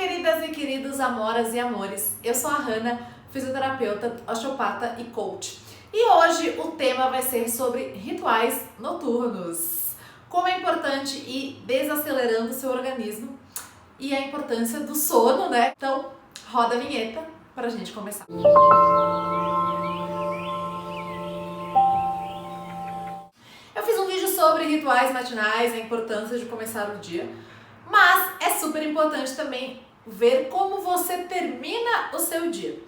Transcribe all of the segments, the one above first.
queridas e queridos amoras e amores, eu sou a Hanna, fisioterapeuta, osteopata e coach. E hoje o tema vai ser sobre rituais noturnos. Como é importante ir desacelerando o seu organismo e a importância do sono, né? Então, roda a vinheta pra gente começar. Eu fiz um vídeo sobre rituais matinais, a importância de começar o dia, mas é super importante também ver como você termina o seu dia.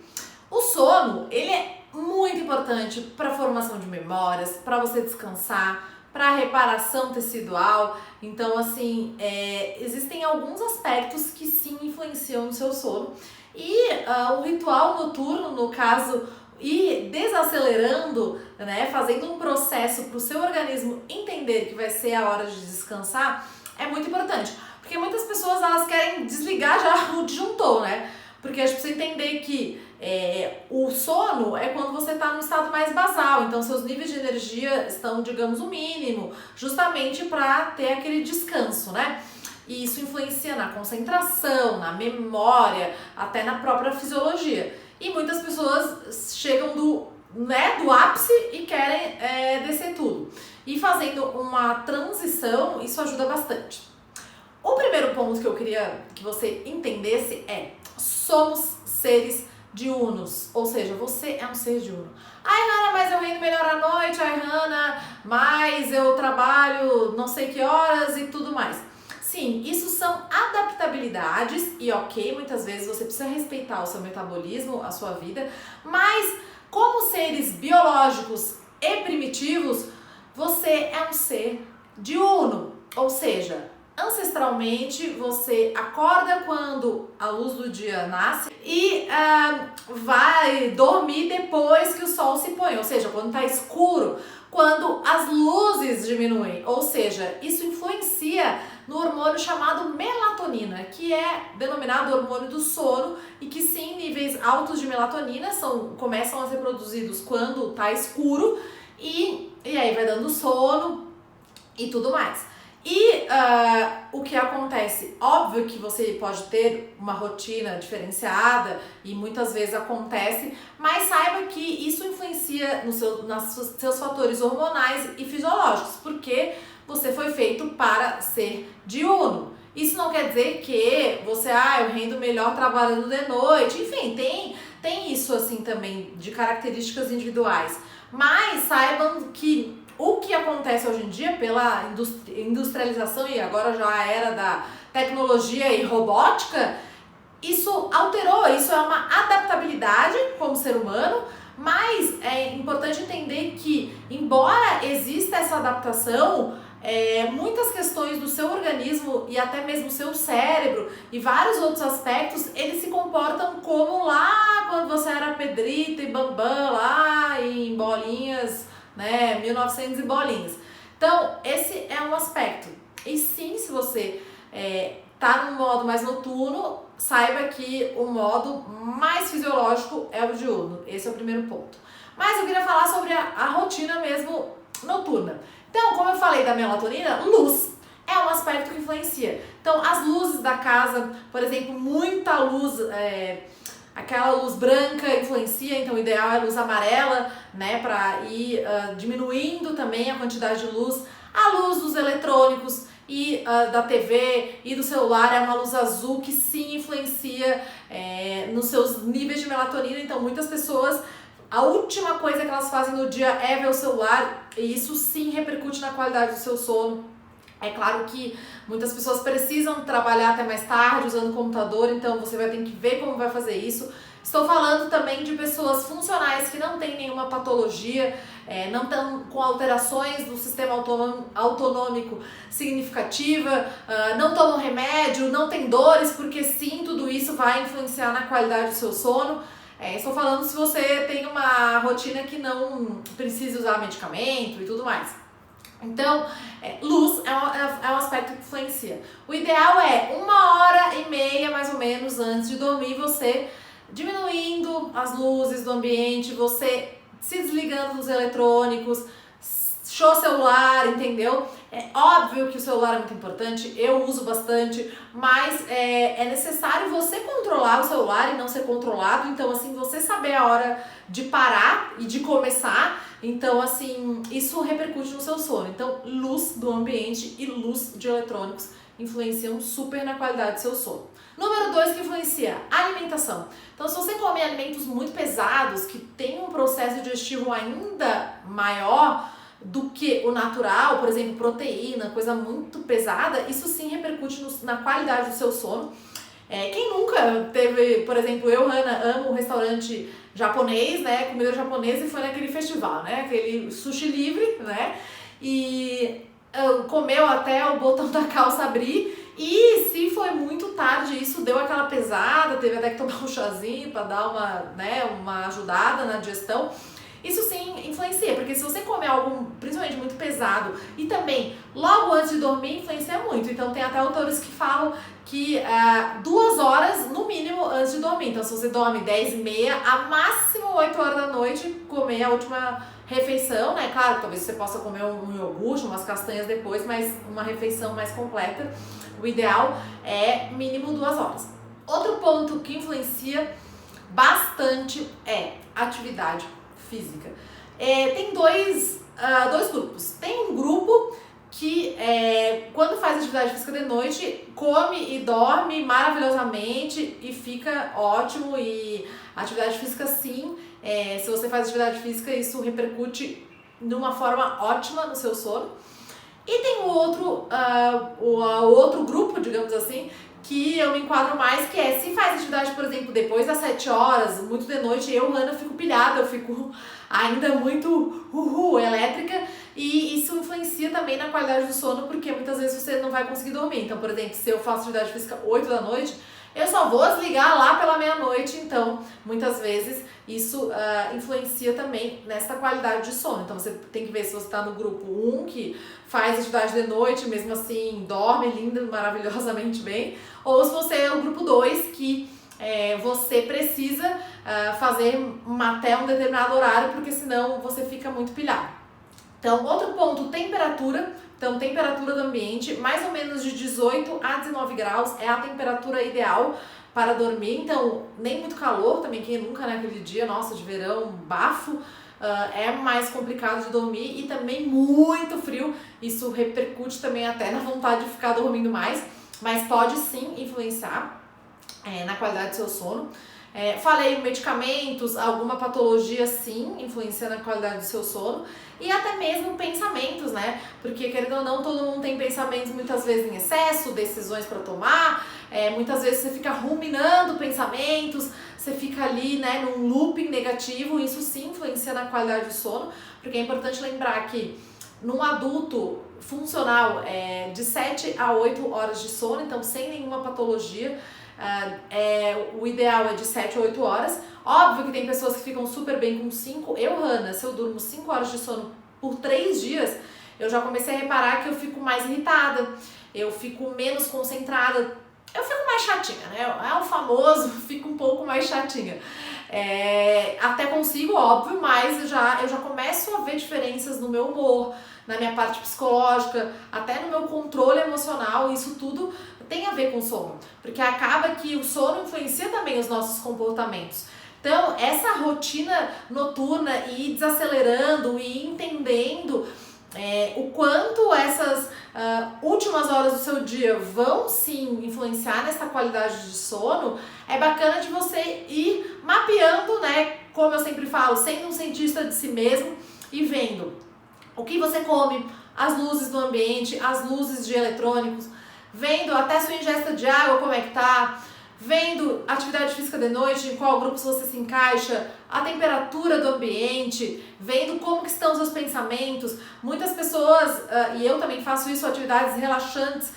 O sono, ele é muito importante para a formação de memórias, para você descansar, para a reparação tecidual. Então, assim, existem alguns aspectos que sim influenciam no seu sono. E o ritual noturno, no caso, e desacelerando, né, fazendo um processo para o seu organismo entender que vai ser a hora de descansar, é muito importante. Porque muitas pessoas, elas querem desligar já o disjuntor, né? Porque a gente precisa entender que o sono é quando você está no estado mais basal, então seus níveis de energia estão, digamos, o mínimo, justamente para ter aquele descanso, né? E isso influencia na concentração, na memória, até na própria fisiologia. E muitas pessoas chegam do ápice e querem descer tudo. E fazendo uma transição, isso ajuda bastante. O primeiro ponto que eu queria que você entendesse é: somos seres diurnos, ou seja, você é um ser diurno. Ai, Hanna, mas eu rendo melhor à noite, ai, Hanna, mas eu trabalho não sei que horas e tudo mais. Sim, isso são adaptabilidades e ok, muitas vezes você precisa respeitar o seu metabolismo, a sua vida, mas como seres biológicos e primitivos, você é um ser diurno, ou seja, ancestralmente você acorda quando a luz do dia nasce e vai dormir depois que o sol se põe, ou seja, quando está escuro, quando as luzes diminuem, ou seja, isso influencia no hormônio chamado melatonina, que é denominado hormônio do sono e que sim, níveis altos de melatonina começam a ser produzidos quando está escuro e aí vai dando sono e tudo mais. E o que acontece? Óbvio que você pode ter uma rotina diferenciada e muitas vezes acontece, mas saiba que isso influencia nos seus fatores hormonais e fisiológicos, porque você foi feito para ser diurno. Isso não quer dizer que você, eu rendo melhor trabalhando de noite, enfim, tem isso assim também de características individuais, mas saibam que o que acontece hoje em dia pela industrialização e agora já a era da tecnologia e robótica, isso alterou, isso é uma adaptabilidade como ser humano, mas é importante entender que, embora exista essa adaptação, muitas questões do seu organismo e até mesmo o seu cérebro e vários outros aspectos, eles se comportam como lá quando você era Pedrito e Bambam, lá em bolinhas, né, 1900 e bolinhas. Então, esse é um aspecto. E sim, se você tá no modo mais noturno, saiba que o modo mais fisiológico é o diurno. Esse é o primeiro ponto. Mas eu queria falar sobre a rotina mesmo noturna. Então, como eu falei da melatonina, luz é um aspecto que influencia. Então, as luzes da casa, por exemplo, muita luz, aquela luz branca influencia, então o ideal é a luz amarela, né, para ir diminuindo também a quantidade de luz. A luz dos eletrônicos e da TV e do celular é uma luz azul que sim influencia nos seus níveis de melatonina. Então, muitas pessoas, a última coisa que elas fazem no dia é ver o celular, e isso sim repercute na qualidade do seu sono. É claro que muitas pessoas precisam trabalhar até mais tarde usando o computador, então você vai ter que ver como vai fazer isso. Estou falando também de pessoas funcionais que não têm nenhuma patologia, não estão com alterações do sistema autonômico significativa, não tomam remédio, não têm dores, porque sim, tudo isso vai influenciar na qualidade do seu sono. Estou falando se você tem uma rotina que não precisa usar medicamento e tudo mais. Então, luz é um aspecto que influencia. O ideal é 1h30 mais ou menos antes de dormir, você diminuindo as luzes do ambiente, você se desligando dos eletrônicos, show celular, entendeu? É óbvio que o celular é muito importante, eu uso bastante, mas é necessário você controlar o celular e não ser controlado. Então, assim, você saber a hora de parar e de começar. Então, assim, isso repercute no seu sono. Então, luz do ambiente e luz de eletrônicos influenciam super na qualidade do seu sono. Número 2 que influencia, alimentação. Então, se você come alimentos muito pesados, que tem um processo digestivo ainda maior do que o natural, por exemplo, proteína, coisa muito pesada, isso sim repercute na qualidade do seu sono. Quem nunca teve, por exemplo, eu, Hannah, amo um restaurante japonês, né, comida japonesa, e foi naquele festival, né, aquele sushi livre, né, e comeu até o botão da calça abrir, e se foi muito tarde, isso deu aquela pesada, teve até que tomar um chazinho para dar uma ajudada na digestão. Isso sim influencia, porque se você comer algo principalmente muito pesado e também logo antes de dormir, influencia muito. Então tem até autores que falam que 2 horas no mínimo antes de dormir. Então se você dorme 10h30, a máximo 8 horas da noite, comer a última refeição, né? Claro, talvez você possa comer um iogurte, umas castanhas depois, mas uma refeição mais completa. O ideal é mínimo 2 horas. Outro ponto que influencia bastante é atividade física. Tem dois grupos. Tem um grupo que quando faz atividade física de noite, come e dorme maravilhosamente e fica ótimo. E atividade física sim, se você faz atividade física, isso repercute de uma forma ótima no seu sono. E tem o outro grupo, digamos assim, que eu me enquadro mais, que se faz atividade, por exemplo, depois das 7 horas, muito de noite, eu, Hannah, fico pilhada, eu fico ainda muito elétrica, e isso influencia também na qualidade do sono, porque muitas vezes você não vai conseguir dormir. Então, por exemplo, se eu faço atividade física 8 da noite, eu só vou desligar lá pela meia-noite, então muitas vezes isso influencia também nessa qualidade de sono. Então você tem que ver se você está no grupo 1, que faz atividade de noite, mesmo assim dorme linda, maravilhosamente bem, ou se você é o grupo 2, que você precisa fazer até um determinado horário, porque senão você fica muito pilhado. Então, outro ponto, temperatura. Então, temperatura do ambiente, mais ou menos de 18 a 19 graus é a temperatura ideal para dormir. Então, nem muito calor, também quem nunca naquele dia, nossa, de verão, bafo, é mais complicado de dormir, e também muito frio, isso repercute também até na vontade de ficar dormindo mais, mas pode sim influenciar na qualidade do seu sono. Falei medicamentos, alguma patologia sim influencia na qualidade do seu sono, e até mesmo pensamentos, né? Porque, querendo ou não, todo mundo tem pensamentos muitas vezes em excesso, decisões para tomar, muitas vezes você fica ruminando pensamentos, você fica ali, né, num looping negativo. Isso sim influencia na qualidade do sono, porque é importante lembrar que num adulto funcional de 7 a 8 horas de sono, então sem nenhuma patologia, o ideal é de 7 a 8 horas. Óbvio que tem pessoas que ficam super bem com 5. Eu, Hannah, se eu durmo 5 horas de sono por 3 dias, eu já comecei a reparar que eu fico mais irritada, eu fico menos concentrada, eu fico mais chatinha, né? É o famoso, fico um pouco mais chatinha. Até consigo, óbvio, mas eu já começo a ver diferenças no meu humor, na minha parte psicológica, até no meu controle emocional. Isso tudo tem a ver com o sono, porque acaba que o sono influencia também os nossos comportamentos. Então, essa rotina noturna, e ir desacelerando e entendendo o quanto essas últimas horas do seu dia vão sim influenciar nessa qualidade de sono, é bacana de você ir mapeando, né? Como eu sempre falo, sendo um cientista de si mesmo e vendo o que você come, as luzes do ambiente, as luzes de eletrônicos, vendo até sua ingesta de água, como é que tá, vendo atividade física de noite, em qual grupo você se encaixa, a temperatura do ambiente, vendo como que estão os seus pensamentos. Muitas pessoas, e eu também faço isso, atividades relaxantes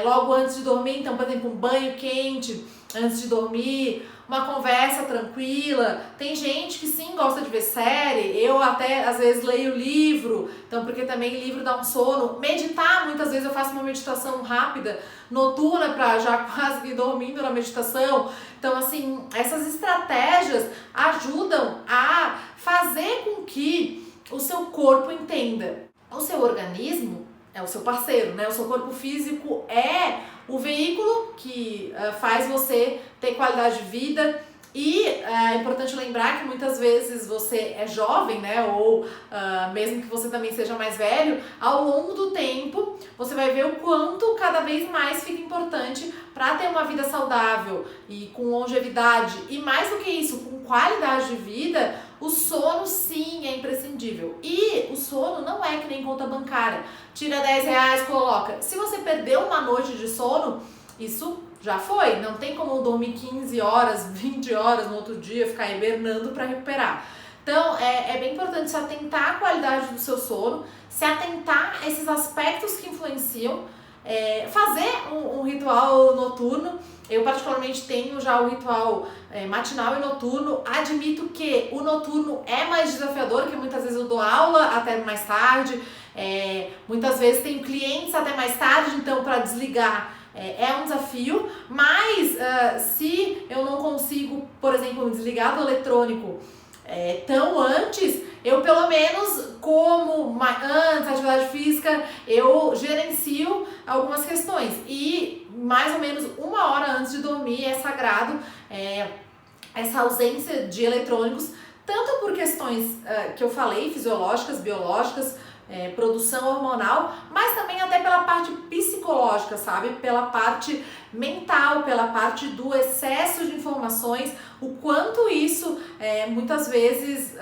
logo antes de dormir. Então, por exemplo, um banho quente antes de dormir, uma conversa tranquila. Tem gente que sim gosta de ver série, eu até às vezes leio livro, então porque também livro dá um sono. Meditar, muitas vezes eu faço uma meditação rápida, noturna, para já quase ir dormindo na meditação. Então, assim, essas estratégias ajudam a fazer com que o seu corpo entenda. O seu organismo é o seu parceiro, né? O seu corpo físico é o veículo que faz você ter qualidade de vida. E é importante lembrar que muitas vezes você é jovem, né? Ou mesmo que você também seja mais velho, ao longo do tempo você vai ver o quanto cada vez mais fica importante para ter uma vida saudável e com longevidade. E mais do que isso, com qualidade de vida, o sono sim é imprescindível. E o sono não é que nem conta bancária. Tira R$10, coloca. Se você perdeu uma noite de sono, isso já foi. Não tem como dormir 15 horas, 20 horas no outro dia, ficar hibernando para recuperar. Então, é bem importante se atentar à qualidade do seu sono, se atentar a esses aspectos que influenciam, fazer um ritual noturno. Eu particularmente tenho já o ritual matinal e noturno. Admito que o noturno é mais desafiador, porque muitas vezes eu dou aula até mais tarde, muitas vezes tenho clientes até mais tarde, então para desligar é um desafio, mas se eu não consigo, por exemplo, desligar do eletrônico tão antes, eu pelo menos como antes, atividade física, eu gerencio algumas questões. E mais ou menos 1 hora antes de dormir é sagrado essa ausência de eletrônicos, tanto por questões que eu falei, fisiológicas, biológicas, produção hormonal, mas também até pela parte psicológica, sabe? Pela parte mental, pela parte do excesso de informações, o quanto isso muitas vezes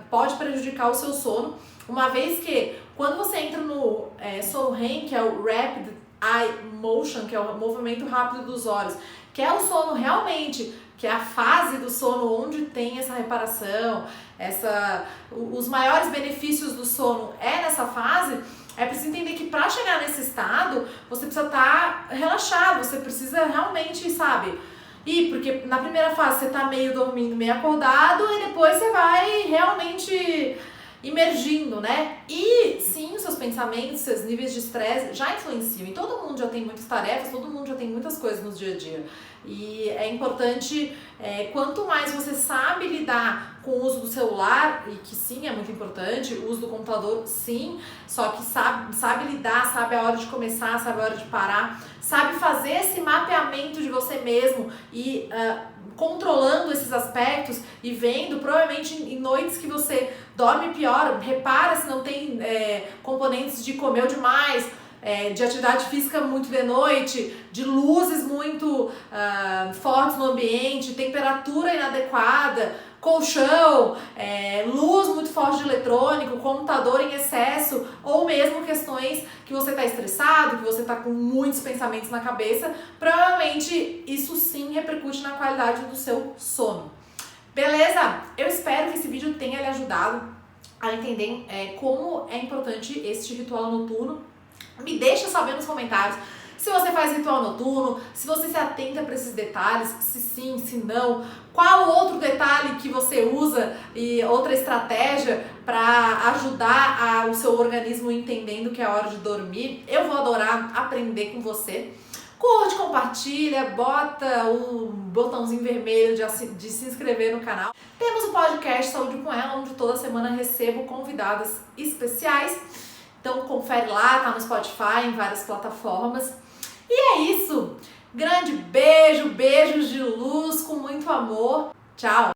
pode prejudicar o seu sono, uma vez que quando você entra no sono REM, que é o Rapid Eye Motion, que é o movimento rápido dos olhos, que é o sono realmente, que é a fase do sono onde tem essa reparação, os maiores benefícios do sono nessa fase. É preciso entender que para chegar nesse estado, você precisa estar relaxado, você precisa realmente, sabe? Porque na primeira fase você tá meio dormindo, meio acordado, e depois você vai realmente imergindo, né? E sim, os seus pensamentos, seus níveis de estresse já influenciam. E todo mundo já tem muitas tarefas, todo mundo já tem muitas coisas no dia a dia. E é importante, quanto mais você sabe lidar com o uso do celular, e que sim, é muito importante, o uso do computador, sim, só que sabe lidar, sabe a hora de começar, sabe a hora de parar, sabe fazer esse mapeamento de você mesmo e controlando esses aspectos e vendo, provavelmente em noites que você dorme pior, repara se não tem componentes de comer demais, de atividade física muito de noite, de luzes muito fortes no ambiente, temperatura inadequada, colchão, luz muito forte de eletrônico, computador em excesso, ou mesmo questões que você está estressado, que você está com muitos pensamentos na cabeça. Provavelmente isso sim repercute na qualidade do seu sono. Beleza? Eu espero que esse vídeo tenha lhe ajudado a entender como é importante este ritual noturno. Me deixa saber nos comentários se você faz ritual noturno, se você se atenta para esses detalhes, se sim, se não, qual outro detalhe que você usa e outra estratégia para ajudar o seu organismo entendendo que é hora de dormir. Eu vou adorar aprender com você. Curte, compartilha, bota o botãozinho vermelho de se inscrever no canal. Temos o podcast Saúde com Ela, onde toda semana recebo convidadas especiais. Então confere lá, tá no Spotify, em várias plataformas. E é isso. Grande beijo, beijos de luz com muito amor. Tchau!